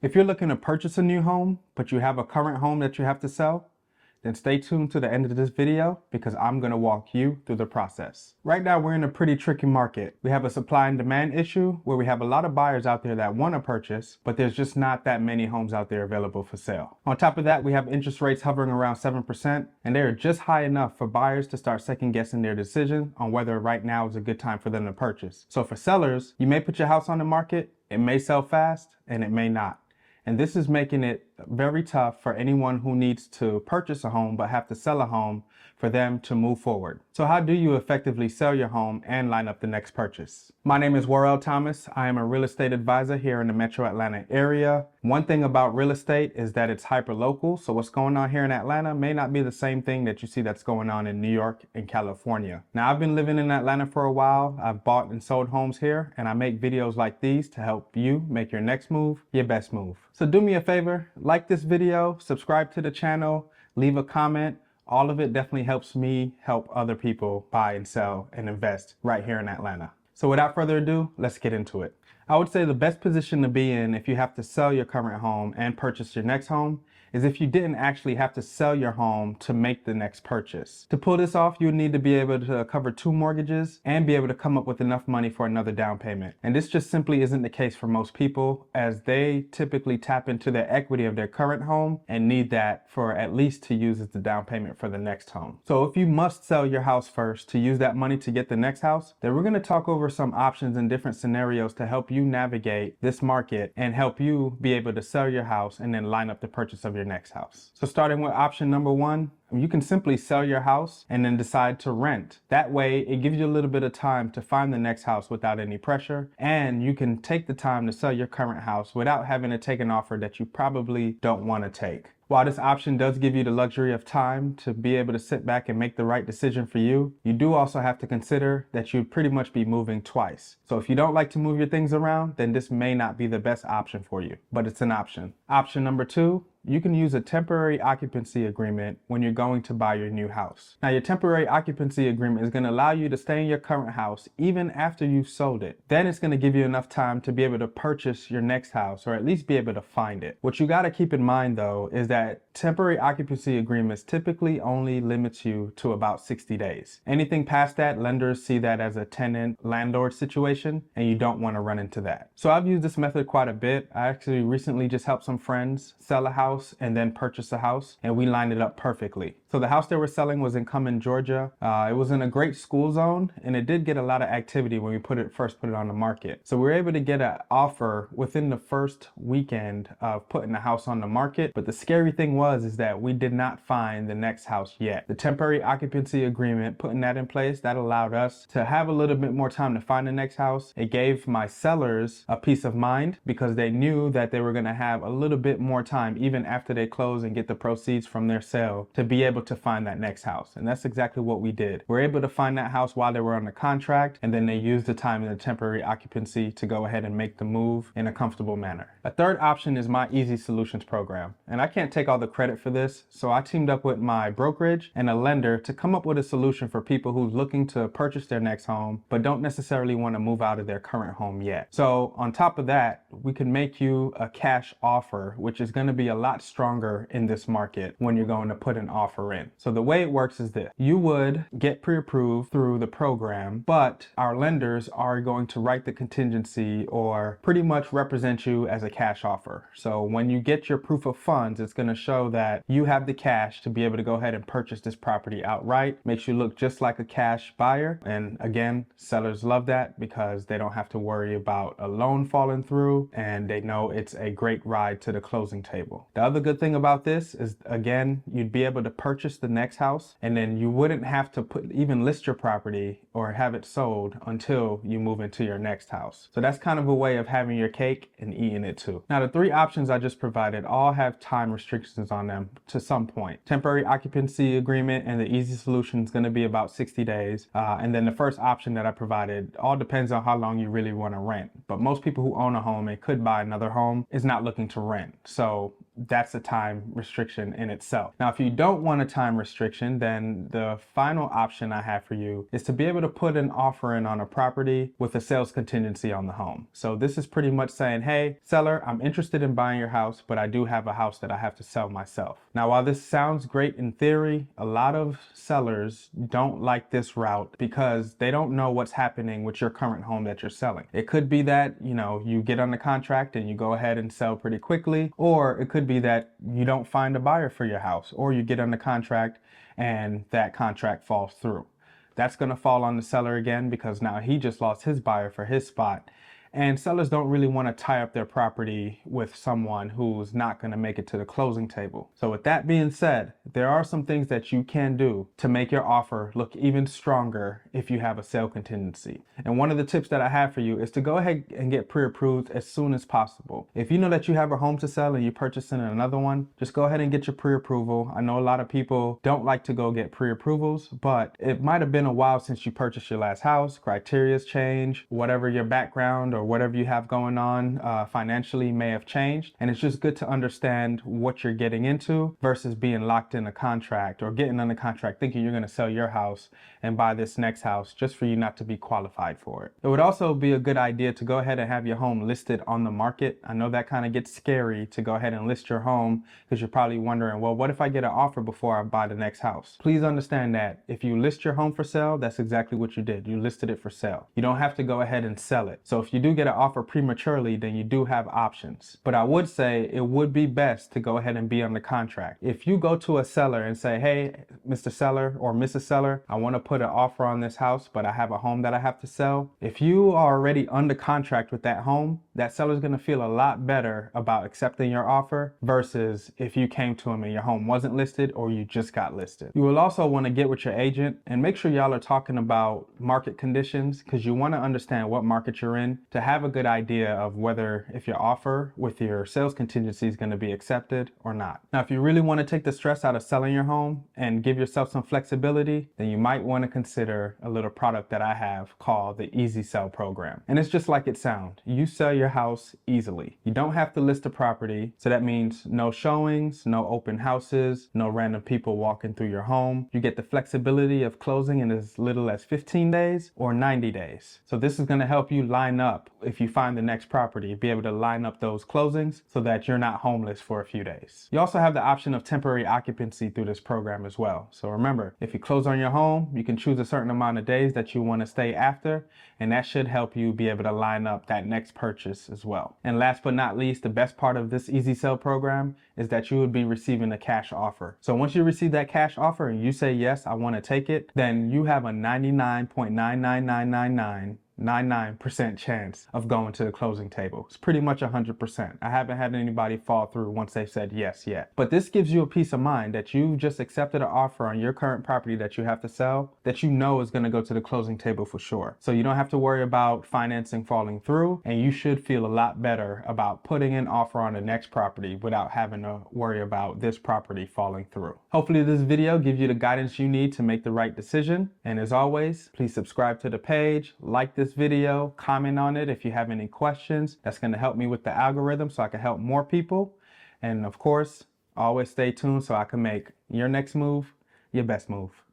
If you're looking to purchase a new home, but you have a current home that you have to sell, then stay tuned to the end of this video because I'm going to walk you through the process. Right now, we're in a pretty tricky market. We have a supply and demand issue where we have a lot of buyers out there that want to purchase, but there's just not that many homes out there available for sale. On top of that, we have interest rates hovering around 7%, and they are just high enough for buyers to start second guessing their decision on whether right now is a good time for them to purchase. So for sellers, you may put your house on the market, it may sell fast, and it may not. And this is making it very tough for anyone who needs to purchase a home but have to sell a home for them to move forward. So how do you effectively sell your home and line up the next purchase? My name is Worrell Thomas. I am a real estate advisor here in the Metro Atlanta area. One thing about real estate is that it's hyper local. So what's going on here in Atlanta may not be the same thing that you see that's going on in New York and California. Now, I've been living in Atlanta for a while. I've bought and sold homes here, and I make videos like these to help you make your next move your best move. So do me a favor, like this video, subscribe to the channel, leave a comment. All of it definitely helps me help other people buy and sell and invest right here in Atlanta. So without further ado, let's get into it. I would say the best position to be in if you have to sell your current home and purchase your next home is if you didn't actually have to sell your home to make the next purchase. To pull this off, you would need to be able to cover 2 mortgages and be able to come up with enough money for another down payment. And this just simply isn't the case for most people, as they typically tap into their equity of their current home and need that for at least to use as the down payment for the next home. So if you must sell your house first to use that money to get the next house, then we're going to talk over some options and different scenarios to help you navigate this market and help you be able to sell your house and then line up the purchase of your next house. So starting with option number 1, you can simply sell your house and then decide to rent. That way, it gives you a little bit of time to find the next house without any pressure, and you can take the time to sell your current house without having to take an offer that you probably don't want to take. While this option does give you the luxury of time to be able to sit back and make the right decision for you, you do also have to consider that you'd pretty much be moving twice. So if you don't like to move your things around, then this may not be the best option for you, but it's an option. Option number 2, you can use a temporary occupancy agreement when you're going to buy your new house. Now, your temporary occupancy agreement is going to allow you to stay in your current house even after you've sold it. Then it's going to give you enough time to be able to purchase your next house, or at least be able to find it. What you got to keep in mind though is that temporary occupancy agreements typically only limits you to about 60 days. Anything past that, lenders see that as a tenant-landlord situation, and you don't want to run into that. So I've used this method quite a bit. I actually recently just helped some friends sell a house and then purchase a house, and we lined it up perfectly. So the house they were selling was in Cumming, Georgia. It was in a great school zone, and it did get a lot of activity when we first put it on the market. So we were able to get an offer within the first weekend of putting the house on the market. But the scary thing is that we did not find the next house yet. The temporary occupancy agreement, putting that in place, that allowed us to have a little bit more time to find the next house. It gave my sellers a peace of mind because they knew that they were going to have a little bit more time, even after they close and get the proceeds from their sale, to be able to find that next house. And that's exactly what we did. We're able to find that house while they were on the contract, and then they used the time in the temporary occupancy to go ahead and make the move in a comfortable manner. A third option is my Easy Solutions program. And I can't take all the credit for this, so I teamed up with my brokerage and a lender to come up with a solution for people who's looking to purchase their next home, but don't necessarily want to move out of their current home yet. So on top of that, we can make you a cash offer, which is going to be a lot stronger in this market when you're going to put an offer in. So the way it works is this: you would get pre-approved through the program, but our lenders are going to write the contingency or pretty much represent you as a cash offer. So when you get your proof of funds, it's going to show that you have the cash to be able to go ahead and purchase this property outright. Makes you look just like a cash buyer. And again, sellers love that because they don't have to worry about a loan falling through, and they know it's a great ride to the closing table. The other good thing about this is, again, you'd be able to purchase the next house, and then you wouldn't have to even list your property or have it sold until you move into your next house. So that's kind of a way of having your cake and eating it too. Now, the 3 options I just provided all have time restrictions on them to some point. Temporary occupancy agreement and the Easy Solution is going to be about 60 days. And then the first option that I provided all depends on how long you really want to rent. But most people who own a home and could buy another home is not looking to rent. So that's a time restriction in itself. Now, if you don't want a time restriction, then the final option I have for you is to be able to put an offer in on a property with a sales contingency on the home. So this is pretty much saying, hey, seller, I'm interested in buying your house, but I do have a house that I have to sell myself. Now, while this sounds great in theory, a lot of sellers don't like this route because they don't know what's happening with your current home that you're selling. It could be that, you get on the contract and you go ahead and sell pretty quickly, or it could be that you don't find a buyer for your house, or you get on the contract and that contract falls through. That's going to fall on the seller again because now he just lost his buyer for his spot. And sellers don't really want to tie up their property with someone who's not going to make it to the closing table. So with that being said, there are some things that you can do to make your offer look even stronger if you have a sale contingency. And one of the tips that I have for you is to go ahead and get pre-approved as soon as possible. If you know that you have a home to sell and you're purchasing another one, just go ahead and get your pre-approval. I know a lot of people don't like to go get pre-approvals, but it might have been a while since you purchased your last house. Criteria's change, whatever your background or whatever you have going on financially may have changed. And it's just good to understand what you're getting into versus being locked in a contract or getting under contract thinking you're going to sell your house and buy this next house just for you not to be qualified for it. It would also be a good idea to go ahead and have your home listed on the market. I know that kind of gets scary to go ahead and list your home because you're probably wondering, well, what if I get an offer before I buy the next house? Please understand that if you list your home for sale, that's exactly what you did. You listed it for sale. You don't have to go ahead and sell it. So if you do get an offer prematurely, then you do have options. But I would say it would be best to go ahead and be on the contract. If you go to a seller and say, hey, Mr. Seller or Mrs. Seller, I want to put an offer on this house, but I have a home that I have to sell. If you are already under contract with that home, that seller's going to feel a lot better about accepting your offer versus if you came to him and your home wasn't listed or you just got listed. You will also want to get with your agent and make sure y'all are talking about market conditions because you want to understand what market you're in to have a good idea of whether if your offer with your sales contingency is going to be accepted or not. Now, if you really want to take the stress out of selling your home and give yourself some flexibility, then you might want to consider a little product that I have called the Easy Sell program. And it's just like it sounds. You sell your house easily. You don't have to list a property. So that means no showings, no open houses, no random people walking through your home. You get the flexibility of closing in as little as 15 days or 90 days. So this is going to help you line up if you find the next property, be able to line up those closings so that you're not homeless for a few days. You also have the option of temporary occupancy through this program as well. So remember, if you close on your home, you can choose a certain amount of days that you want to stay after, and that should help you be able to line up that next purchase as well. And last but not least, the best part of this Easy Sell program is that you would be receiving a cash offer. So once you receive that cash offer and you say, yes, I want to take it, then you have a 99.99999% chance of going to the closing table. It's pretty much 100%. I haven't had anybody fall through once they've said yes yet. But this gives you a peace of mind that you've just accepted an offer on your current property that you have to sell that you know is going to go to the closing table for sure. So you don't have to worry about financing falling through, and you should feel a lot better about putting an offer on the next property without having to worry about this property falling through. Hopefully this video gives you the guidance you need to make the right decision. And as always, please subscribe to the page, like this video, comment on it if you have any questions. That's going to help me with the algorithm so I can help more people. And of course, always stay tuned so I can make your next move your best move.